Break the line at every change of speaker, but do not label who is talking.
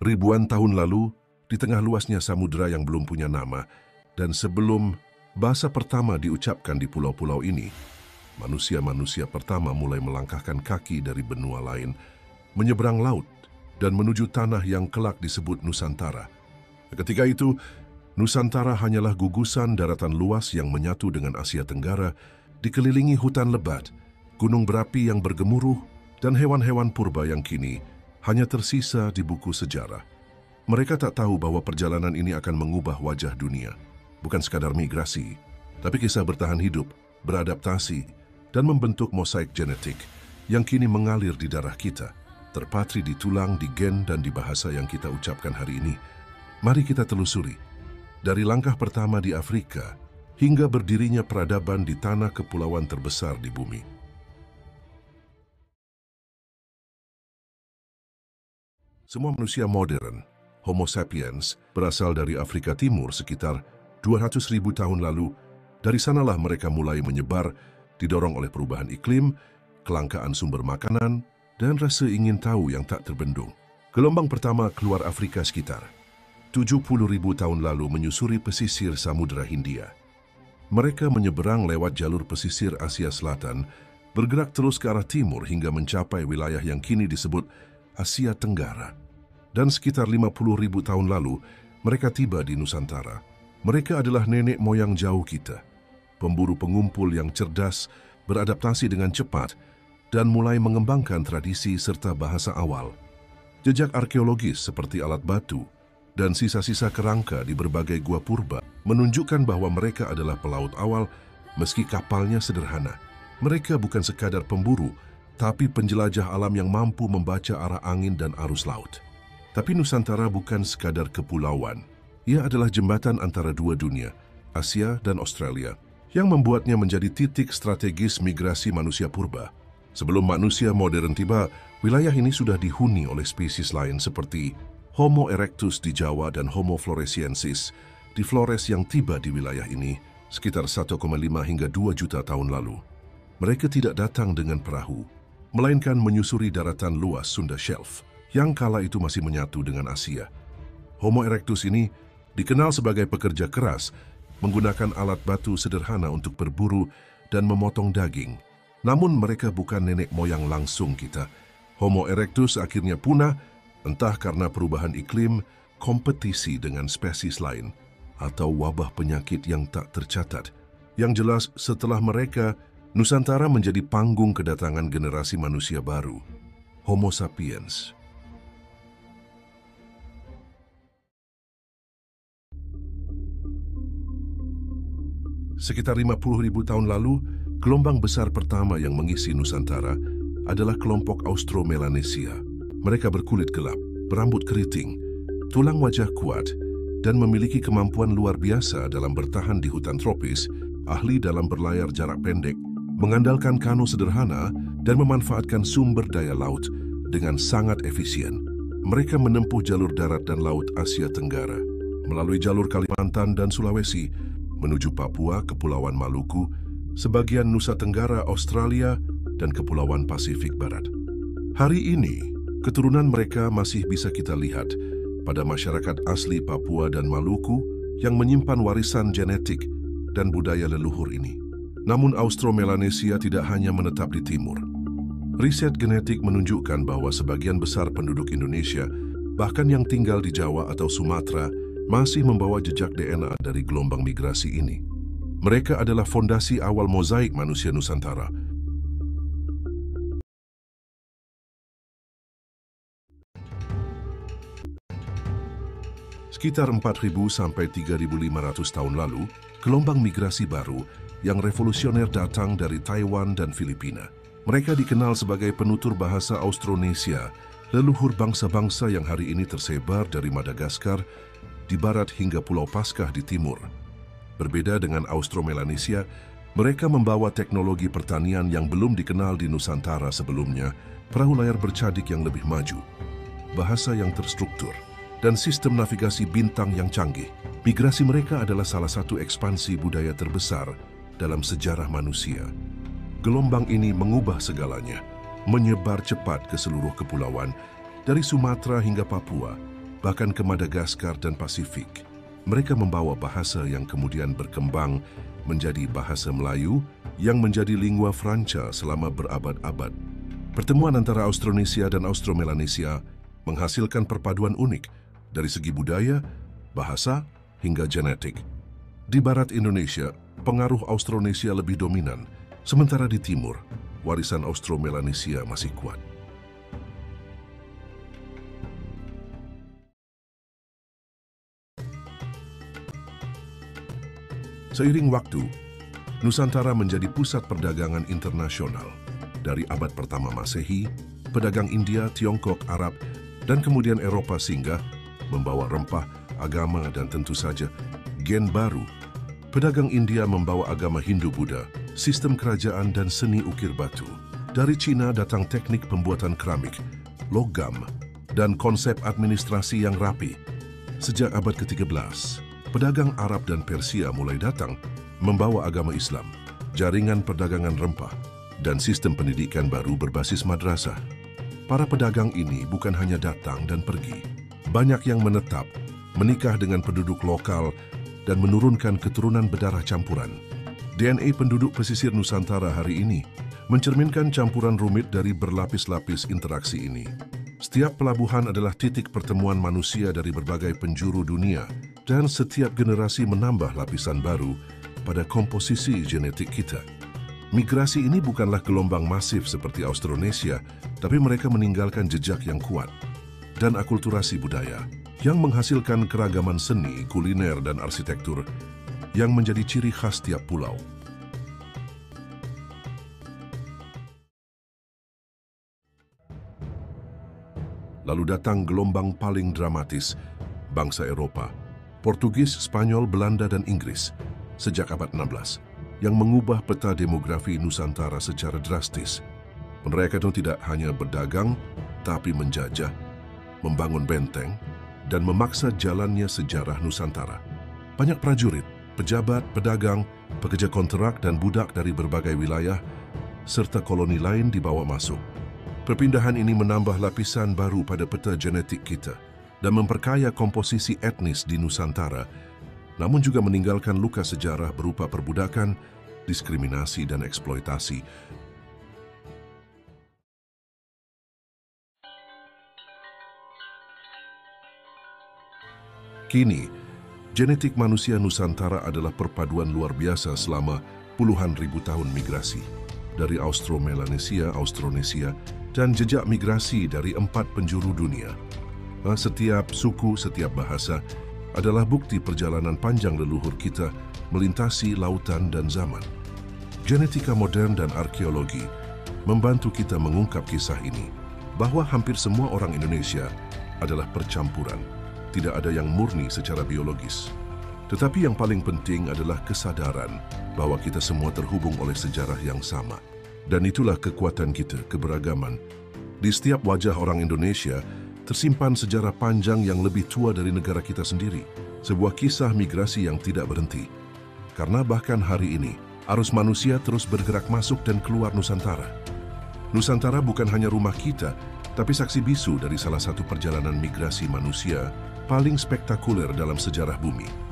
Ribuan tahun lalu, di tengah luasnya samudera yang belum punya nama, dan sebelum bahasa pertama diucapkan di pulau-pulau ini, manusia-manusia pertama mulai melangkahkan kaki dari benua lain, menyeberang laut, dan menuju tanah yang kelak disebut Nusantara. Ketika itu, Nusantara hanyalah gugusan daratan luas yang menyatu dengan Asia Tenggara, dikelilingi hutan lebat, gunung berapi yang bergemuruh, dan hewan-hewan purba yang kini hanya tersisa di buku sejarah. Mereka tak tahu bahwa perjalanan ini akan mengubah wajah dunia. Bukan sekadar migrasi, tapi kisah bertahan hidup, beradaptasi, dan membentuk mosaik genetik yang kini mengalir di darah kita, terpatri di tulang, di gen, dan di bahasa yang kita ucapkan hari ini. Mari kita telusuri, dari langkah pertama di Afrika hingga berdirinya peradaban di tanah kepulauan terbesar di bumi. Semua manusia modern, Homo sapiens, berasal dari Afrika Timur sekitar 200.000 tahun lalu. Dari sanalah mereka mulai menyebar, didorong oleh perubahan iklim, kelangkaan sumber makanan, dan rasa ingin tahu yang tak terbendung. Gelombang pertama keluar Afrika sekitar 70.000 tahun lalu menyusuri pesisir Samudra Hindia. Mereka menyeberang lewat jalur pesisir Asia Selatan, bergerak terus ke arah timur hingga mencapai wilayah yang kini disebut Asia Tenggara. Dan sekitar 50.000 tahun lalu, mereka tiba di Nusantara. Mereka adalah nenek moyang jauh kita, pemburu pengumpul yang cerdas, beradaptasi dengan cepat, dan mulai mengembangkan tradisi serta bahasa awal. Jejak arkeologis seperti alat batu dan sisa-sisa kerangka di berbagai gua purba menunjukkan bahwa mereka adalah pelaut awal meski kapalnya sederhana. Mereka bukan sekadar pemburu, tapi penjelajah alam yang mampu membaca arah angin dan arus laut. Tapi Nusantara bukan sekadar kepulauan. Ia adalah jembatan antara dua dunia, Asia dan Australia, yang membuatnya menjadi titik strategis migrasi manusia purba. Sebelum manusia modern tiba, wilayah ini sudah dihuni oleh spesies lain seperti Homo erectus di Jawa dan Homo floresiensis di Flores yang tiba di wilayah ini sekitar 1,5 hingga 2 juta tahun lalu. Mereka tidak datang dengan perahu, melainkan menyusuri daratan luas Sunda Shelf, yang kala itu masih menyatu dengan Asia. Homo erectus ini dikenal sebagai pekerja keras, menggunakan alat batu sederhana untuk berburu dan memotong daging. Namun mereka bukan nenek moyang langsung kita. Homo erectus akhirnya punah, entah karena perubahan iklim, kompetisi dengan spesies lain, atau wabah penyakit yang tak tercatat. Yang jelas, setelah mereka, Nusantara menjadi panggung kedatangan generasi manusia baru, Homo sapiens. Sekitar 50.000 tahun lalu, gelombang besar pertama yang mengisi Nusantara adalah kelompok Austro-Melanesia. Mereka berkulit gelap, berambut keriting, tulang wajah kuat, dan memiliki kemampuan luar biasa dalam bertahan di hutan tropis, ahli dalam berlayar jarak pendek, mengandalkan kano sederhana, dan memanfaatkan sumber daya laut dengan sangat efisien. Mereka menempuh jalur darat dan laut Asia Tenggara, melalui jalur Kalimantan dan Sulawesi, menuju Papua, Kepulauan Maluku, sebagian Nusa Tenggara, Australia, dan Kepulauan Pasifik Barat. Hari ini, keturunan mereka masih bisa kita lihat pada masyarakat asli Papua dan Maluku yang menyimpan warisan genetik dan budaya leluhur ini. Namun Austro-Melanesia tidak hanya menetap di timur. Riset genetik menunjukkan bahwa sebagian besar penduduk Indonesia, bahkan yang tinggal di Jawa atau Sumatera, masih membawa jejak DNA dari gelombang migrasi ini. Mereka adalah fondasi awal mozaik manusia Nusantara. Sekitar 4.000 sampai 3.500 tahun lalu, gelombang migrasi baru yang revolusioner datang dari Taiwan dan Filipina. Mereka dikenal sebagai penutur bahasa Austronesia, leluhur bangsa-bangsa yang hari ini tersebar dari Madagaskar di barat hingga Pulau Paskah di timur. Berbeda dengan Austro-Melanesia, mereka membawa teknologi pertanian yang belum dikenal di Nusantara sebelumnya, perahu layar bercadik yang lebih maju, bahasa yang terstruktur, dan sistem navigasi bintang yang canggih. Migrasi mereka adalah salah satu ekspansi budaya terbesar dalam sejarah manusia. Gelombang ini mengubah segalanya, menyebar cepat ke seluruh kepulauan, dari Sumatera hingga Papua, bahkan ke Madagaskar dan Pasifik. Mereka membawa bahasa yang kemudian berkembang menjadi bahasa Melayu yang menjadi lingua franca selama berabad-abad. Pertemuan antara Austronesia dan Austromelanesia menghasilkan perpaduan unik dari segi budaya, bahasa, hingga genetik. Di barat Indonesia, pengaruh Austronesia lebih dominan, sementara di timur, warisan Austromelanesia masih kuat. Seiring waktu, Nusantara menjadi pusat perdagangan internasional. Dari abad pertama Masehi, pedagang India, Tiongkok, Arab, dan kemudian Eropa singgah, membawa rempah, agama, dan tentu saja gen baru. Pedagang India membawa agama Hindu-Buddha, sistem kerajaan dan seni ukir batu. Dari Cina datang teknik pembuatan keramik, logam, dan konsep administrasi yang rapi. Sejak abad ke-13, pedagang Arab dan Persia mulai datang membawa agama Islam, jaringan perdagangan rempah, dan sistem pendidikan baru berbasis madrasah. Para pedagang ini bukan hanya datang dan pergi. Banyak yang menetap, menikah dengan penduduk lokal, dan menurunkan keturunan berdarah campuran. DNA penduduk pesisir Nusantara hari ini mencerminkan campuran rumit dari berlapis-lapis interaksi ini. Setiap pelabuhan adalah titik pertemuan manusia dari berbagai penjuru dunia, dan setiap generasi menambah lapisan baru pada komposisi genetik kita. Migrasi ini bukanlah gelombang masif seperti Austronesia, tapi mereka meninggalkan jejak yang kuat dan akulturasi budaya yang menghasilkan keragaman seni, kuliner, dan arsitektur yang menjadi ciri khas tiap pulau. Lalu datang gelombang paling dramatis, bangsa Eropa, Portugis, Spanyol, Belanda, dan Inggris, sejak abad 16, yang mengubah peta demografi Nusantara secara drastis. Mereka itu tidak hanya berdagang, tapi menjajah, membangun benteng, dan memaksa jalannya sejarah Nusantara. Banyak prajurit, pejabat, pedagang, pekerja kontrak, dan budak dari berbagai wilayah, serta koloni lain dibawa masuk. Perpindahan ini menambah lapisan baru pada peta genetik kita dan memperkaya komposisi etnis di Nusantara, namun juga meninggalkan luka sejarah berupa perbudakan, diskriminasi, dan eksploitasi. Kini, genetik manusia Nusantara adalah perpaduan luar biasa selama puluhan ribu tahun migrasi. Dari Austromelanesia, Austronesia, dan jejak migrasi dari 4 penjuru dunia. Setiap suku, setiap bahasa adalah bukti perjalanan panjang leluhur kita melintasi lautan dan zaman. Genetika modern dan arkeologi membantu kita mengungkap kisah ini, bahwa hampir semua orang Indonesia adalah percampuran, tidak ada yang murni secara biologis. Tetapi yang paling penting adalah kesadaran bahwa kita semua terhubung oleh sejarah yang sama. Dan itulah kekuatan kita, keberagaman. Di setiap wajah orang Indonesia tersimpan sejarah panjang yang lebih tua dari negara kita sendiri. Sebuah kisah migrasi yang tidak berhenti. Karena bahkan hari ini, arus manusia terus bergerak masuk dan keluar Nusantara. Nusantara bukan hanya rumah kita, tapi saksi bisu dari salah satu perjalanan migrasi manusia paling spektakuler dalam sejarah bumi.